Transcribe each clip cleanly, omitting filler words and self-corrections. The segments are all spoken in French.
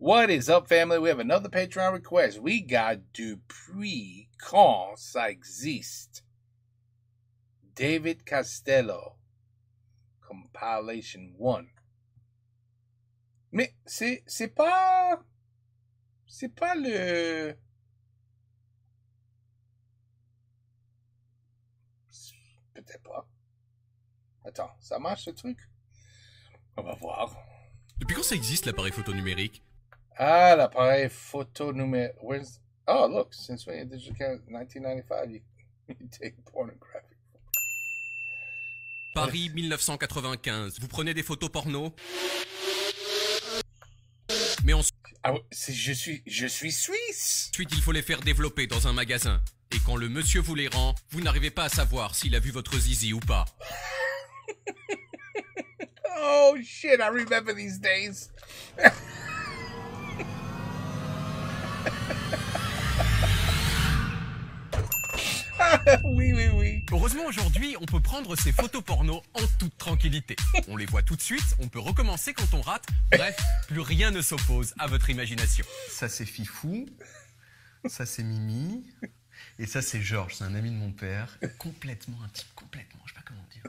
What is up, family? We have another Patreon request. We got Depuis quand ça existe. David Costello. Compilation 1. Mais c'est pas le... Peut-être pas. Attends, ça marche ce truc? On va voir. Depuis quand ça existe l'appareil photo numérique? Ah, l'appareil photo numérique. Oh, look, since we had digital camera 1995, you take pornographic. Paris 1995. Vous prenez des photos porno? Mais je suis suisse. Ensuite, il faut les faire développer dans un magasin. Et quand le monsieur vous les rend, vous n'arrivez pas à savoir s'il a vu votre zizi ou pas. Oh shit, I remember these days. Oui. Heureusement, aujourd'hui, on peut prendre ces photos porno en toute tranquillité. On les voit tout de suite, on peut recommencer quand on rate. Bref, plus rien ne s'oppose à votre imagination. Ça, c'est Fifou. Ça, c'est Mimi. Et ça, c'est Georges, c'est un ami de mon père. Complètement intime, complètement, je sais pas comment dire.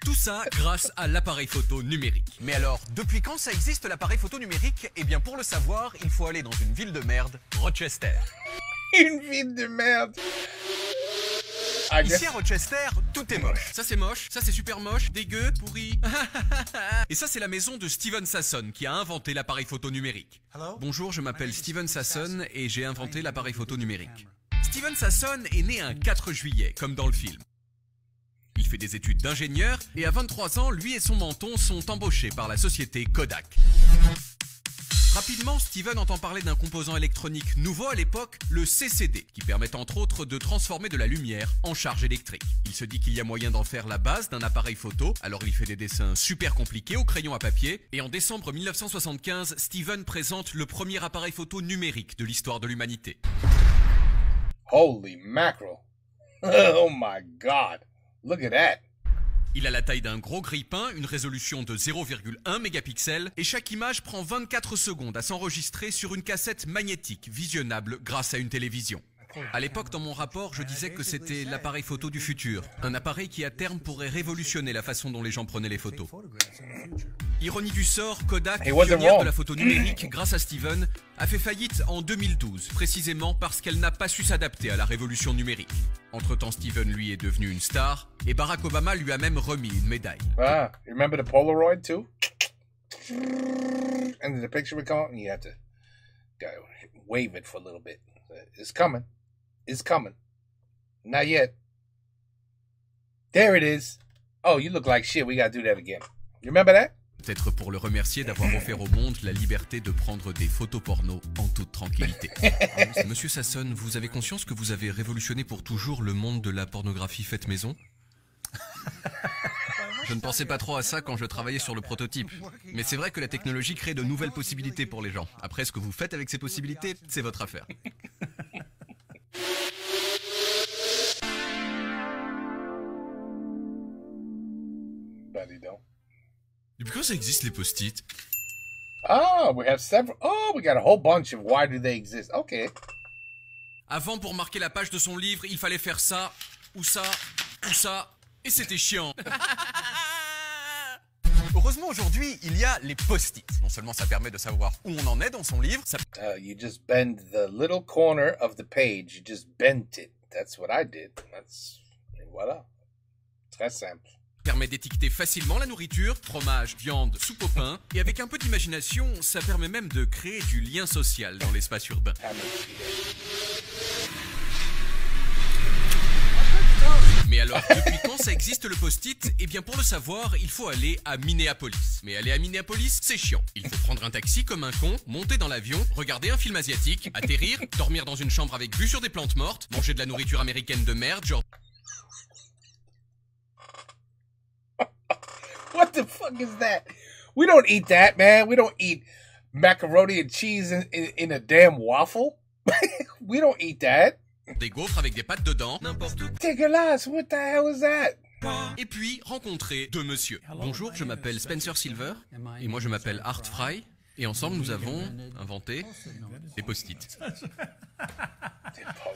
Tout ça grâce à l'appareil photo numérique. Mais alors, depuis quand ça existe l'appareil photo numérique? Eh bien, pour le savoir, il faut aller dans une ville de merde, Rochester. Une ville de merde. Ici à Rochester, tout est moche. Ça c'est super moche, dégueu, pourri. Et ça c'est la maison de Steven Sasson qui a inventé l'appareil photo numérique. Bonjour, je m'appelle Steven Sasson et j'ai inventé l'appareil photo numérique. Steven Sasson est né un 4 juillet, comme dans le film. Il fait des études d'ingénieur et à 23 ans, lui et son menton sont embauchés par la société Kodak. Rapidement, Steven entend parler d'un composant électronique nouveau à l'époque, le CCD, qui permet entre autres de transformer de la lumière en charge électrique. Il se dit qu'il y a moyen d'en faire la base d'un appareil photo, alors il fait des dessins super compliqués au crayon à papier, et en décembre 1975, Steven présente le premier appareil photo numérique de l'histoire de l'humanité. Holy mackerel. Oh my god. Look at that. Il a la taille d'un gros grille-pain, une résolution de 0,1 mégapixels et chaque image prend 24 secondes à s'enregistrer sur une cassette magnétique visionnable grâce à une télévision. À l'époque, dans mon rapport, je disais que c'était l'appareil photo du futur. Un appareil qui à terme pourrait révolutionner la façon dont les gens prenaient les photos. Ironie du sort, Kodak, pionnière de la photo numérique grâce à Steven, a fait faillite en 2012, précisément parce qu'elle n'a pas su s'adapter à la révolution numérique. Entre-temps, Steven, lui, est devenu une star, et Barack Obama lui a même remis une médaille. Ah, you remember the Polaroid too? And the picture would come out and you have to go wave it for a little bit. It's coming. It's coming. Not yet. There it is. Oh, you look like shit. We gotta do that again. You remember that? Peut-être pour le remercier d'avoir offert au monde la liberté de prendre des photos porno en toute tranquillité. Monsieur Sasson, vous avez conscience que vous avez révolutionné pour toujours le monde de la pornographie faite maison? Je ne pensais pas trop à ça quand je travaillais sur le prototype. Mais c'est vrai que la technologie crée de nouvelles possibilités pour les gens. Après, ce que vous faites avec ces possibilités, c'est votre affaire. Depuis quand ça existe les post-it? Oh, we have several. Oh, we got a whole bunch of why do they exist. Okay. Avant, pour marquer la page de son livre, il fallait faire ça, ou ça, ou ça, et c'était chiant. Heureusement, aujourd'hui, il y a les post-it. Non seulement ça permet de savoir où on en est dans son livre, ça... You just bend the little corner of the page. You just bent it. That's what I did. Et voilà. Très simple. Permet d'étiqueter facilement la nourriture, fromage, viande, soupe au pain, et avec un peu d'imagination, ça permet même de créer du lien social dans l'espace urbain. Mais alors, depuis quand ça existe le post-it? Eh bien pour le savoir, il faut aller à Minneapolis. Mais aller à Minneapolis, c'est chiant. Il faut prendre un taxi comme un con, monter dans l'avion, regarder un film asiatique, atterrir, dormir dans une chambre avec vue sur des plantes mortes, manger de la nourriture américaine de merde, genre... What the fuck is that? We don't eat that, man. We don't eat macaroni and cheese in a damn waffle. We don't eat that. Des gaufres avec des pâtes dedans, n'importe où. Dégueulasse, what the hell is that? Et puis, rencontrer deux monsieur. Bonjour, je m'appelle Spencer Silver, et moi je m'appelle Art Fry. Et ensemble, nous avons inventé les post-it. Post-it.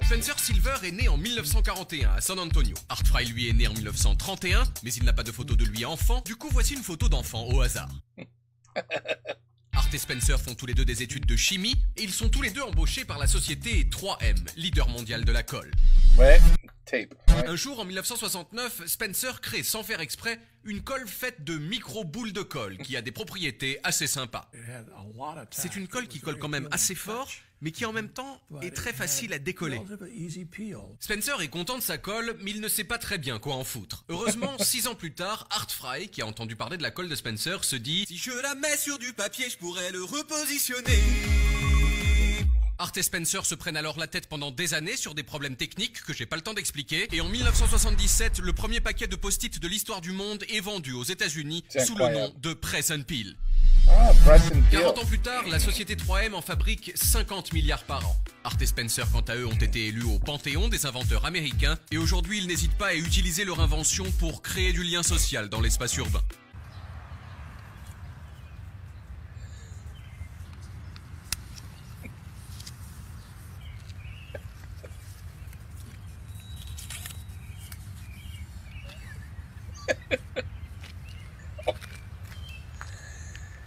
Spencer Silver est né en 1941 à San Antonio. Art Fry, lui, est né en 1931, mais il n'a pas de photo de lui enfant. Du coup, voici une photo d'enfant au hasard. Art et Spencer font tous les deux des études de chimie et ils sont tous les deux embauchés par la société 3M, leader mondial de la colle. Ouais, tape. Ouais. Un jour, en 1969, Spencer crée sans faire exprès une colle faite de micro-boules de colle qui a des propriétés assez sympas. C'est une colle qui colle quand même assez fort, mais qui en même temps est très facile à décoller. Spencer est content de sa colle, mais il ne sait pas très bien quoi en foutre. Heureusement, 6 ans plus tard, Art Fry, qui a entendu parler de la colle de Spencer, se dit « Si je la mets sur du papier, je pourrais le repositionner ». Art et Spencer se prennent alors la tête pendant des années sur des problèmes techniques que j'ai pas le temps d'expliquer. Et en 1977, le premier paquet de post-it de l'histoire du monde est vendu aux États-Unis sous le nom de Press and Peel. Ah, Preston Peel. 40 ans plus tard, la société 3M en fabrique 50 milliards par an. Art et Spencer, quant à eux, ont été élus au panthéon des inventeurs américains. Et aujourd'hui, ils n'hésitent pas à utiliser leur invention pour créer du lien social dans l'espace urbain.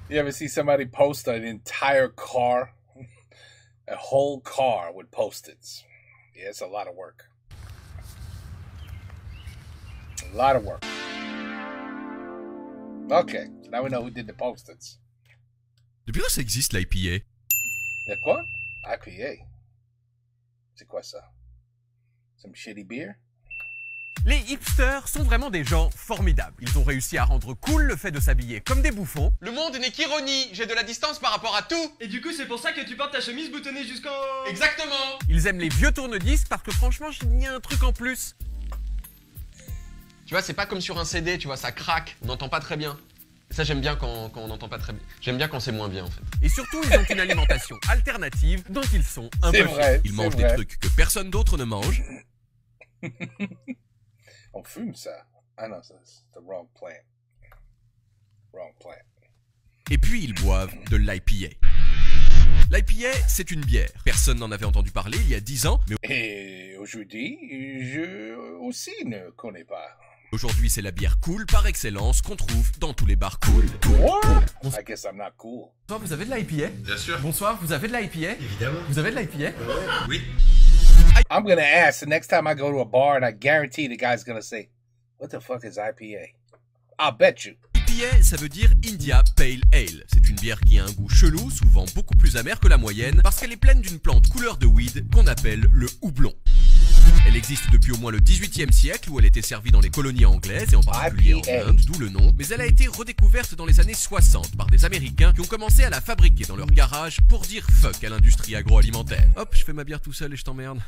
You ever see somebody post an entire car? A whole car with post-its. Yeah, it's a lot of work. A lot of work. Okay, now we know who did the post-its. Depuis quand ça existe, l'IPA? De quoi? IPA. C'est quoi ça? Some shitty beer? Les hipsters sont vraiment des gens formidables. Ils ont réussi à rendre cool le fait de s'habiller comme des bouffons. Le monde n'est qu'ironie, j'ai de la distance par rapport à tout. Et du coup, c'est pour ça que tu portes ta chemise boutonnée jusqu'en... Exactement. Ils aiment les vieux tourne-disques parce que franchement, il y a un truc en plus. Tu vois, c'est pas comme sur un CD, tu vois, ça craque, on n'entend pas très bien. Et ça, j'aime bien quand on n'entend pas très bien. J'aime bien quand c'est moins bien, en fait. Et surtout, ils ont une alimentation alternative dont ils sont un C'est peu vrai, fiers. Ils c'est mangent vrai. des trucs que personne d'autre ne mange. On fume ça. Ah non, c'est the wrong plant. Wrong plant. Et puis, ils boivent de l'IPA. L'IPA, c'est une bière. Personne n'en avait entendu parler il y a 10 ans, mais Et aujourd'hui, je aussi ne connais pas. aujourd'hui, c'est la bière cool par excellence qu'on trouve dans tous les bars cool. What? I guess I'm not cool. Bonsoir, vous avez de l'IPA? Bien sûr. Bonsoir, vous avez de l'IPA? Évidemment. Vous avez de l'IPA? Oui. I'm gonna ask the next time I go to a bar, and I guarantee the guy's gonna say, "What the fuck is IPA?" I'll bet you. IPA, ça veut dire India Pale Ale. C'est une bière qui a un goût chelou, souvent beaucoup plus amer que la moyenne, parce qu'elle est pleine d'une plante couleur de weed qu'on appelle le houblon. Elle existe depuis au moins le XVIIIe siècle où elle était servie dans les colonies anglaises et en particulier IPA. en Inde, d'où le nom. Mais elle a été redécouverte dans les années 60 par des Américains qui ont commencé à la fabriquer dans leur garage pour dire fuck à l'industrie agroalimentaire. Hop, je fais ma bière tout seul et je t'emmerde.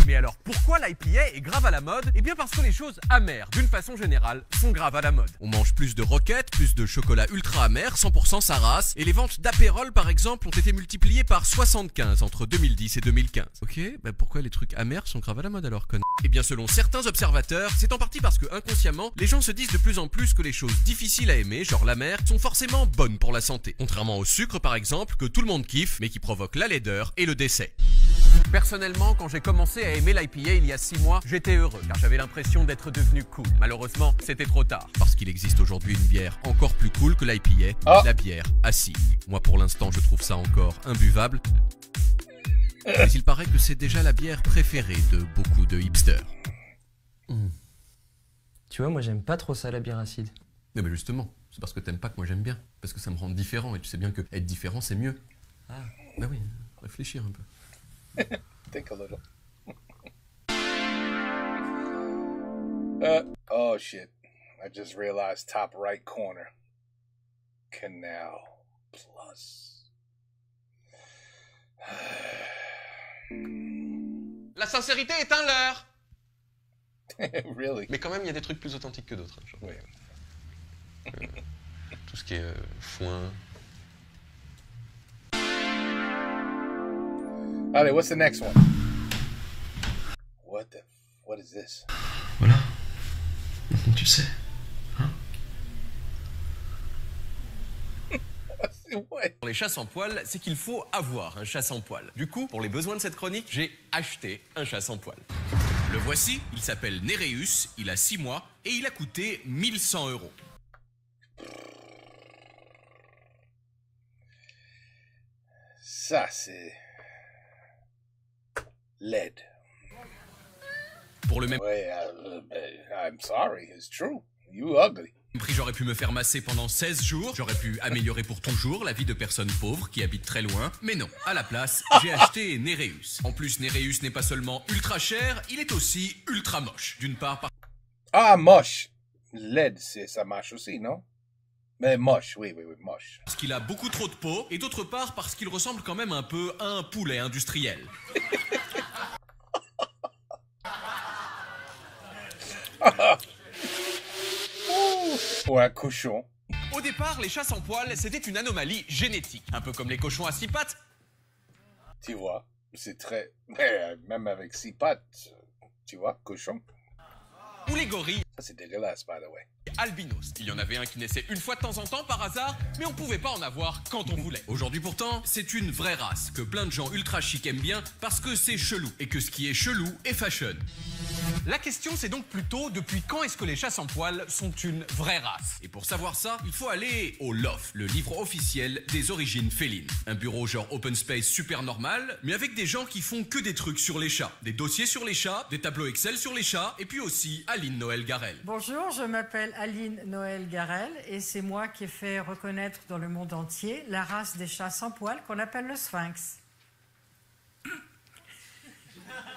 Mais alors, pourquoi l'IPA est grave à la mode? Eh bien parce que les choses amères, d'une façon générale, sont graves à la mode. On mange plus de roquettes, plus de chocolat ultra amer, 100% sa race, et les ventes d'apérol par exemple ont été multipliées par 75 entre 2010 et 2015. Ok, bah pourquoi les trucs amers sont graves à la mode alors, con? Eh bien selon certains observateurs, c'est en partie parce que inconsciemment, les gens se disent de plus en plus que les choses difficiles à aimer, genre l'amer, sont forcément bonnes pour la santé. Contrairement au sucre par exemple, que tout le monde kiffe, mais qui provoque la laideur et le décès. Personnellement, quand j'ai commencé à aimer l'IPA il y a 6 mois, j'étais heureux car j'avais l'impression d'être devenu cool. Malheureusement, c'était trop tard. Parce qu'il existe aujourd'hui une bière encore plus cool que l'IPA, la bière acide. Moi pour l'instant, je trouve ça encore imbuvable. Mais il paraît que c'est déjà la bière préférée de beaucoup de hipsters. Tu vois, moi j'aime pas trop ça, la bière acide. Non mais justement, c'est parce que t'aimes pas que moi j'aime bien. Parce que ça me rend différent et tu sais bien que être différent c'est mieux. Ah. Bah oui, réfléchir un peu. Think a little. Oh shit. I just realized top right corner. Canal Plus. La sincérité est un leurre. Really? Mais quand même, il y a des trucs plus authentiques que d'autres. Genre, Ouais. tout ce qui est foin. Allez, what's the next one? What is this? Voilà. Maintenant tu sais. Hein? Ouais. Pour les chats sans poil, c'est qu'il faut avoir un chat sans poil. Du coup, pour les besoins de cette chronique, j'ai acheté un chat sans poil. Le voici, il s'appelle Nereus, il a 6 mois et il a coûté 1100 €. Ça, c'est... LED. Pour le même Ouais, I'm sorry, it's true. You ugly. prix, j'aurais pu me faire masser pendant 16 jours, j'aurais pu améliorer pour toujours la vie de personnes pauvres qui habitent très loin, mais non, à la place, j'ai acheté Nereus. En plus, Nereus n'est pas seulement ultra cher, il est aussi ultra moche. D'une part Ah, moche. LED, ça marche aussi, non? Mais moche, oui, moche. parce qu'il a beaucoup trop de peau, et d'autre part parce qu'il ressemble quand même un peu à un poulet industriel. Ou un cochon. Au départ, les chats sans poil, c'était une anomalie génétique, un peu comme les cochons à 6 pattes. Tu vois, c'est très... Mais, même avec 6 pattes, tu vois, cochon. Ou les gorilles Ça, c'est dégueulasse, by the way. albinos. Il y en avait un qui naissait une fois de temps en temps par hasard, mais on pouvait pas en avoir quand on voulait. Aujourd'hui pourtant, c'est une vraie race que plein de gens ultra chic aiment bien parce que c'est chelou et que ce qui est chelou est fashion. La question c'est donc plutôt depuis quand est-ce que les chats sans poil sont une vraie race? Et pour savoir ça, il faut aller au LOF, le livre officiel des origines félines. Un bureau genre open space super normal, mais avec des gens qui font que des trucs sur les chats. Des dossiers sur les chats, des tableaux Excel sur les chats, et puis aussi Aline Noël Garel. Bonjour, je m'appelle Aline Noël Garel et c'est moi qui ai fait reconnaître dans le monde entier la race des chats sans poil qu'on appelle le sphinx.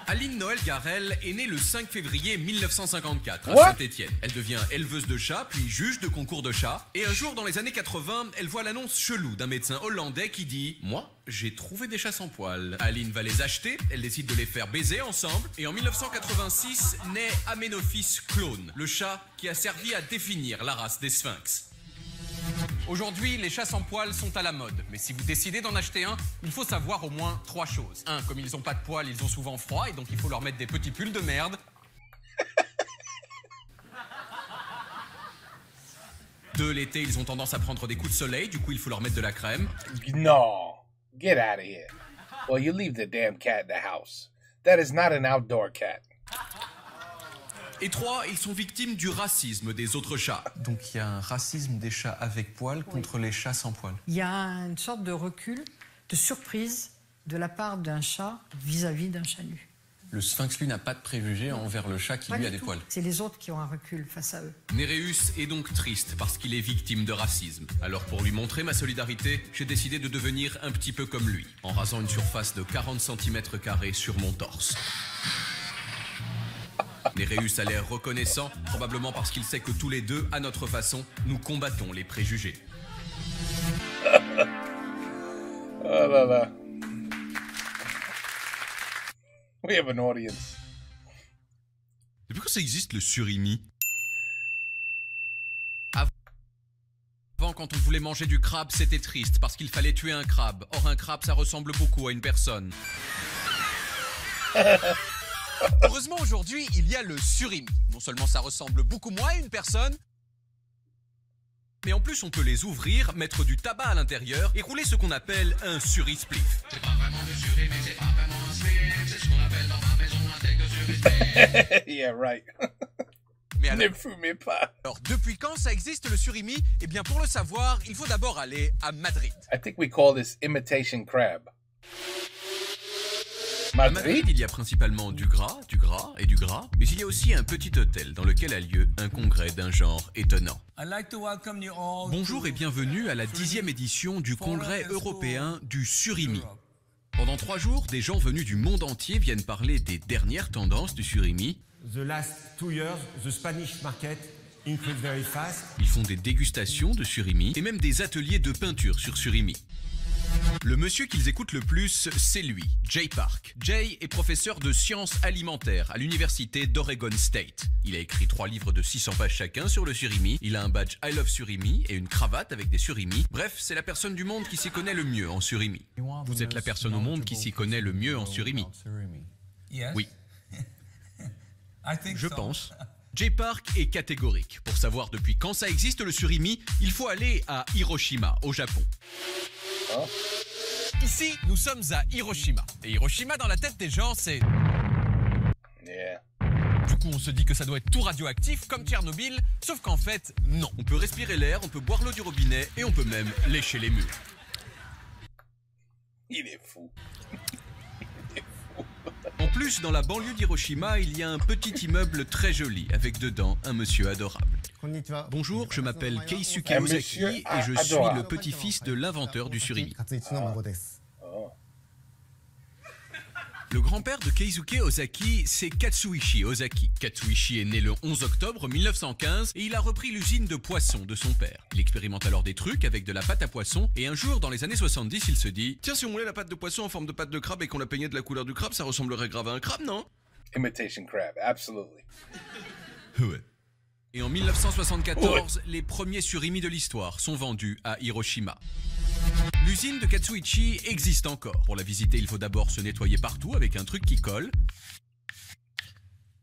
Aline Noël Garel est née le 5 février 1954 à What? Saint-Étienne. Elle devient éleveuse de chats, puis juge de concours de chats. Et un jour, dans les années 80, elle voit l'annonce chelou d'un médecin hollandais qui dit « Moi, j'ai trouvé des chats sans poil. » Aline va les acheter, elle décide de les faire baiser ensemble. Et en 1986, naît Amenophis clone, le chat qui a servi à définir la race des sphinx. Aujourd'hui, les chats sans poil sont à la mode. Mais si vous décidez d'en acheter un, il faut savoir au moins 3 choses. 1. Comme ils n'ont pas de poils, ils ont souvent froid et donc il faut leur mettre des petits pulls de merde. 2. L'été, ils ont tendance à prendre des coups de soleil, du coup il faut leur mettre de la crème. No. Get out of here. Well, you leave the damn cat in the house. That is not an outdoor cat. Et 3. Ils sont victimes du racisme des autres chats. Donc il y a un racisme des chats avec poils contre les chats sans poils. Il y a une sorte de recul, de surprise de la part d'un chat vis-à-vis d'un chat nu. Le sphinx, lui, n'a pas de préjugés envers le chat qui, Pas lui, du a des tout. poils. C'est les autres qui ont un recul face à eux. Nereus est donc triste parce qu'il est victime de racisme. Alors pour lui montrer ma solidarité, j'ai décidé de devenir un petit peu comme lui, en rasant une surface de 40 cm² sur mon torse. Nereus a l'air reconnaissant, probablement parce qu'il sait que tous les deux, à notre façon, nous combattons les préjugés. Oh là là. We have an audience. Depuis quand ça existe le surimi? Avant, quand on voulait manger du crabe, c'était triste parce qu'il fallait tuer un crabe. Or, un crabe, ça ressemble beaucoup à une personne. Heureusement, aujourd'hui, il y a le surimi. Non seulement ça ressemble beaucoup moins à une personne, mais en plus, on peut les ouvrir, mettre du tabac à l'intérieur et rouler ce qu'on appelle un suri-spliff. C'est pas vraiment du surimi, c'est pas vraiment un spliff, c'est ce qu'on appelle dans ma maison un steak de suri-spliff. Yeah, right. Mais Ne fumez pas. alors, depuis quand ça existe le surimi? Eh bien, pour le savoir, il faut d'abord aller à Madrid. I think we call this imitation crab. À Madrid, il y a principalement du gras et du gras, mais il y a aussi un petit hôtel dans lequel a lieu un congrès d'un genre étonnant. Bonjour et bienvenue à la 10e édition du congrès européen du surimi. Pendant 3 jours, des gens venus du monde entier viennent parler des dernières tendances du surimi. The last 2 years, the Spanish market increased very fast. Ils font des dégustations de surimi et même des ateliers de peinture sur surimi. Le monsieur qu'ils écoutent le plus, c'est lui, Jay Park. Jay est professeur de sciences alimentaires à l'université d'Oregon State. Il a écrit 3 livres de 600 pages chacun sur le surimi. Il a un badge I Love Surimi et une cravate avec des surimi. Bref, c'est la personne du monde qui s'y connaît le mieux en surimi. Vous êtes la personne au monde qui s'y connaît le mieux en surimi. Oui. Je pense. J-Park est catégorique. Pour savoir depuis quand ça existe le surimi, il faut aller à Hiroshima, au Japon. Oh. Ici, nous sommes à Hiroshima. Et Hiroshima, dans la tête des gens, c'est... Yeah. Du coup, on se dit que ça doit être tout radioactif, comme Tchernobyl, sauf qu'en fait, non. On peut respirer l'air, on peut boire l'eau du robinet, et on peut même lécher les murs. Il est fou. En plus, dans la banlieue d'Hiroshima, il y a un petit immeuble très joli, avec dedans un monsieur adorable. Bonjour, je m'appelle Keisuke Un Ozaki monsieur et je suis adorable. le petit-fils de l'inventeur du surimi. Oh. Le grand-père de Keisuke Ozaki, c'est Katsuichi Ozaki. Katsuichi est né le 11 octobre 1915 et il a repris l'usine de poissons de son père. Il expérimente alors des trucs avec de la pâte à poisson et un jour, dans les années 70, il se dit « Tiens, si on moulait la pâte de poisson en forme de pâte de crabe et qu'on la peignait de la couleur du crabe, ça ressemblerait grave à un crabe, non ?» Imitation crab, absolutely. Ouais. Et en 1974, les premiers surimi de l'histoire sont vendus à Hiroshima. L'usine de Katsuichi existe encore. Pour la visiter, il faut d'abord se nettoyer partout avec un truc qui colle.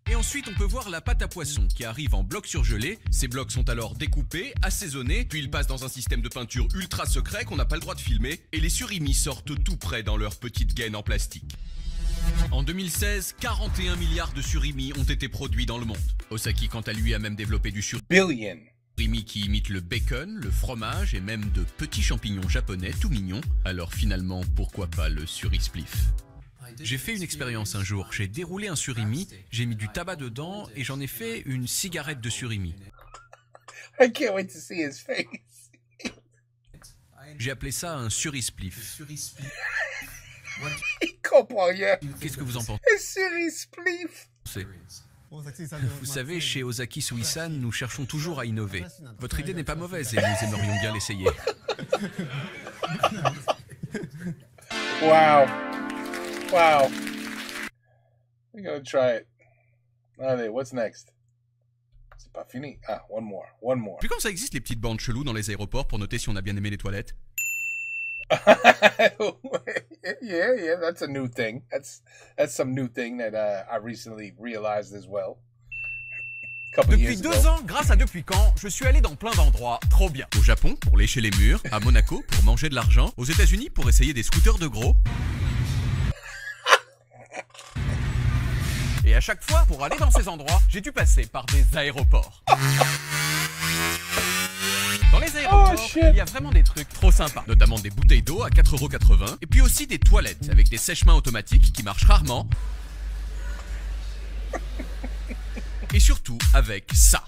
Et ensuite, on peut voir la pâte à poisson qui arrive en blocs surgelés. Ces blocs sont alors découpés, assaisonnés, puis ils passent dans un système de peinture ultra secret qu'on n'a pas le droit de filmer. Et les surimi sortent tout près dans leur petite gaine en plastique. En 2016, 41 milliards de surimi ont été produits dans le monde. Ozaki, quant à lui, a même développé du Billion. surimi qui imite le bacon, le fromage et même de petits champignons japonais tout mignons. Alors finalement, pourquoi pas le surispliff? J'ai fait une expérience un jour, j'ai déroulé un surimi, j'ai mis du tabac dedans et j'en ai fait une cigarette de surimi. I can't wait to see his face. J'ai appelé ça un surispliff. Il comprend rien. Qu'est-ce que vous en pensez? Un surispliff. Vous savez, chez Ozaki Suisan, nous cherchons toujours à innover. Votre idée n'est pas mauvaise et nous aimerions bien l'essayer. Wow. Wow. We're gonna try it. Allez, what's next? C'est pas fini. Ah, one more. Puis quand ça existe les petites bandes cheloues dans les aéroports pour noter si on a bien aimé les toilettes? yeah, that's a new thing. That's some new thing that I recently realized as well. Depuis 2 ans, grâce à Depuis Quand, je suis allé dans plein d'endroits trop bien. Au Japon, pour lécher les murs. À Monaco, pour manger de l'argent. Aux États-Unis, pour essayer des scooters de gros. Et à chaque fois, pour aller dans ces endroits, j'ai dû passer par des aéroports. Dans les aéroports, il y a vraiment des trucs trop sympas. Notamment des bouteilles d'eau à 4,80 €. Et puis aussi des toilettes avec des sèche-mains automatiques qui marchent rarement. Et surtout avec ça.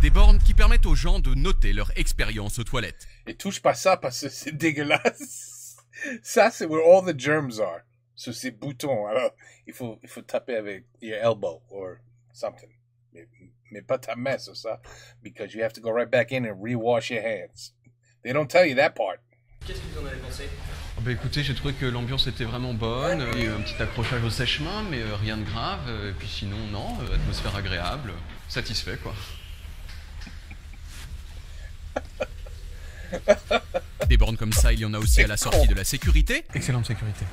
Des bornes qui permettent aux gens de noter leur expérience aux toilettes. Et touche pas ça parce que c'est dégueulasse. Ça, c'est where all the germs are. Sur ces boutons. Alors, il faut taper avec your elbow or something. Mais pas ta main sur ça. Because you have to go right back in and rewash your hands. They don't tell you that part. Qu'est-ce que vous en avez pensé? Bah écoutez, j'ai trouvé que l'ambiance était vraiment bonne, il y a eu un petit accrochage au sèche-main, mais rien de grave, et puis sinon, non, atmosphère agréable, satisfait quoi. Des bornes comme ça, il y en a aussi à la sortie de la sécurité. Excellente sécurité.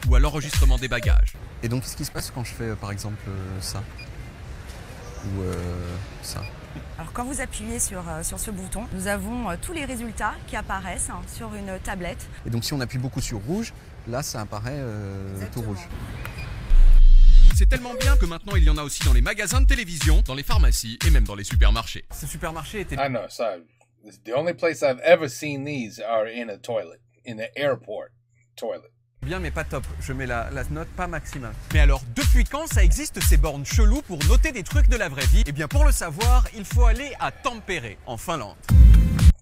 Ou à l'enregistrement des bagages. Et donc, qu'est-ce qui se passe quand je fais, par exemple, ça? Ou ça? Alors quand vous appuyez sur ce bouton, nous avons tous les résultats qui apparaissent sur une tablette. Et donc si on appuie beaucoup sur rouge, là ça apparaît tout rouge. C'est tellement bien que maintenant il y en a aussi dans les magasins de télévision, dans les pharmacies et même dans les supermarchés. Ce supermarché était... I know, sorry. The only place I've ever seen these are in a toilet. In an airport toilet. bien mais pas top. Je mets la note pas maximale. Mais alors, depuis quand ça existe ces bornes cheloues pour noter des trucs de la vraie vie? Eh bien, pour le savoir, il faut aller à Tampere, en Finlande.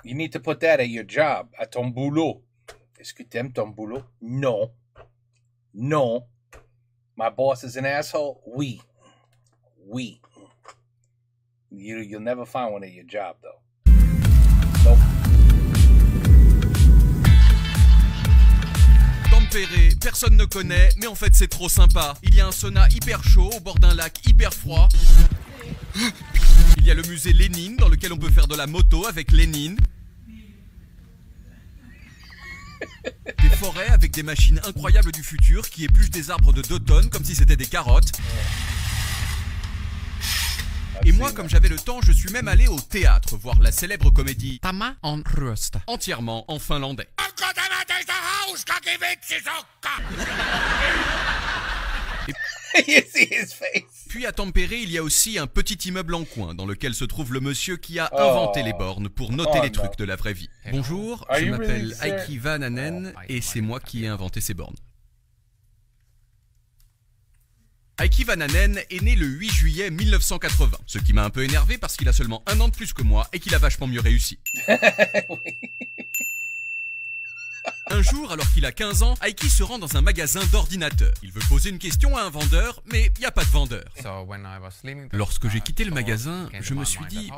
You need to put that at your job, à ton boulot. Est-ce que t'aimes ton boulot? Non. Non. My boss is an asshole? Oui. Oui. You'll never find one at your job, though. Nope. Tampere, personne ne connaît, mais en fait c'est trop sympa. Il y a un sauna hyper chaud au bord d'un lac hyper froid. Il y a le musée Lénine dans lequel on peut faire de la moto avec Lénine. Des forêts avec des machines incroyables du futur qui épluchent des arbres de 2 tonnes comme si c'était des carottes. Et moi, comme j'avais le temps, je suis même allé au théâtre voir la célèbre comédie Tama en Rösta, entièrement en finlandais. You see his face. Puis à Tampere, il y a aussi un petit immeuble en coin dans lequel se trouve le monsieur qui a inventé les bornes pour noter les trucs de la vraie vie. Bonjour, Are je you m'appelle really serious? Heikki Vananen et c'est moi qui ai inventé ces bornes. Heikki Vananen est né le 8 juillet 1980, ce qui m'a un peu énervé parce qu'il a seulement 1 an de plus que moi et qu'il a vachement mieux réussi. Un jour, alors qu'il a 15 ans, Heikki se rend dans un magasin d'ordinateurs. Il veut poser une question à un vendeur, mais il n'y a pas de vendeur. Lorsque j'ai quitté le magasin, je me suis dit,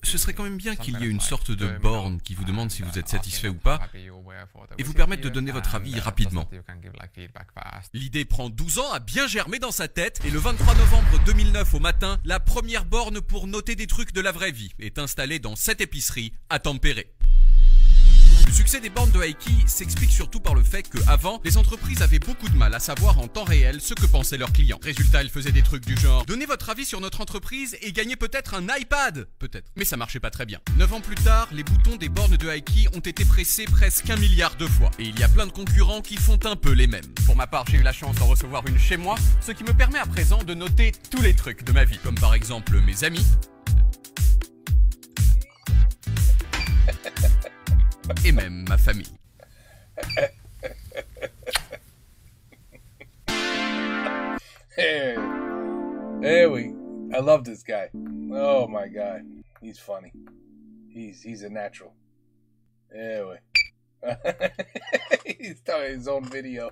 ce serait quand même bien qu'il y ait une sorte de borne qui vous demande si vous êtes satisfait ou pas, et vous permette de donner votre avis rapidement. L'idée prend 12 ans à bien germer dans sa tête, et le 23 novembre 2009 au matin, la première borne pour noter des trucs de la vraie vie est installée dans cette épicerie à Tampere. Le succès des bornes de Heikki s'explique surtout par le fait qu'avant, les entreprises avaient beaucoup de mal à savoir en temps réel ce que pensaient leurs clients. Résultat, elles faisaient des trucs du genre « Donnez votre avis sur notre entreprise et gagnez peut-être un iPad !» Peut-être. Mais ça marchait pas très bien. 9 ans plus tard, les boutons des bornes de Heikki ont été pressés presque 1 milliard de fois. Et il y a plein de concurrents qui font un peu les mêmes. Pour ma part, j'ai eu la chance d'en recevoir une chez moi, ce qui me permet à présent de noter tous les trucs de ma vie. Comme par exemple mes amis, et même ma famille. Hey, I love this guy. Oh my God, he's funny. He's a natural. Anyway, he's telling his own video.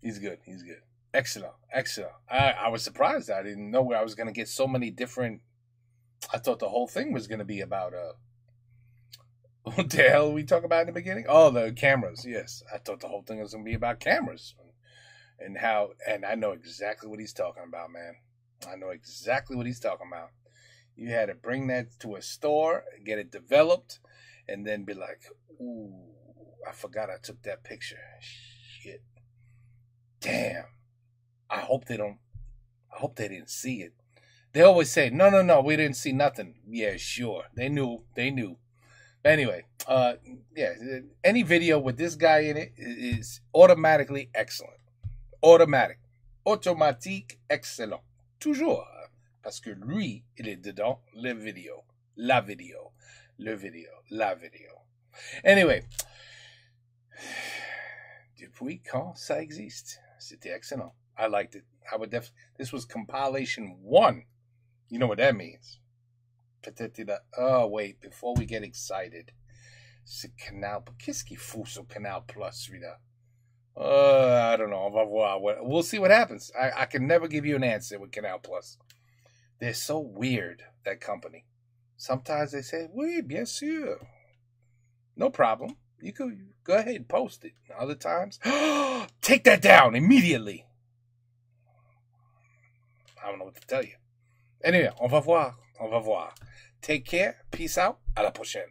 He's good. He's good. Excellent. Excellent. I was surprised. I didn't know where I was going to get so many different. I thought the whole thing was going to be about what the hell we talk about in the beginning? Oh, the cameras. Yes, I thought the whole thing was going to be about cameras and how. And I know exactly what he's talking about, man. I know exactly what he's talking about. You had to bring that to a store, get it developed, and then be like, "Ooh, I forgot I took that picture. Shit, damn. I hope they don't. I hope they didn't see it." They always say, no, we didn't see nothing. Yeah, sure. They knew. Anyway, yeah, any video with this guy in it is automatically excellent. Automatic. Automatique excellent. Toujours. Parce que lui, il est dedans le vidéo. La vidéo. Le vidéo. La vidéo. Anyway. Depuis quand ça existe? C'était excellent. I liked it. I would definitely. This was compilation 1. You know what that means. Peut-être. Oh, wait. Before we get excited. C'est Canal. Qu'est-ce qu'il faut sur Canal Plus, celui-là? I don't know. On va voir. We'll see what happens. I can never give you an answer with Canal Plus. They're so weird, that company. Sometimes they say, oui, bien sûr. No problem. You could go ahead and post it. Other times, take that down immediately. I don't know what to tell you. Anyway, on va voir. Take care. Peace out. À la prochaine.